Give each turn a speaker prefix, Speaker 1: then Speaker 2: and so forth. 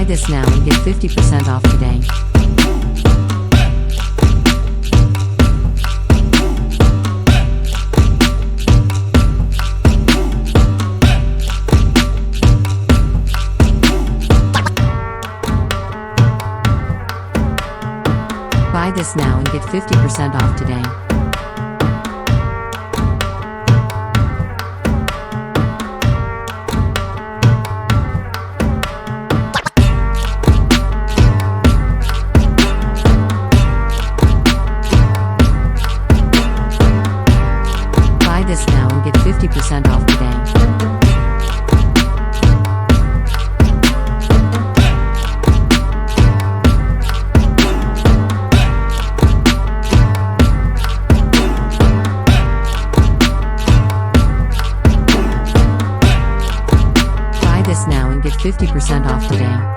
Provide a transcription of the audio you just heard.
Speaker 1: this now and get 50% off today. Buy this now and get 50% off today.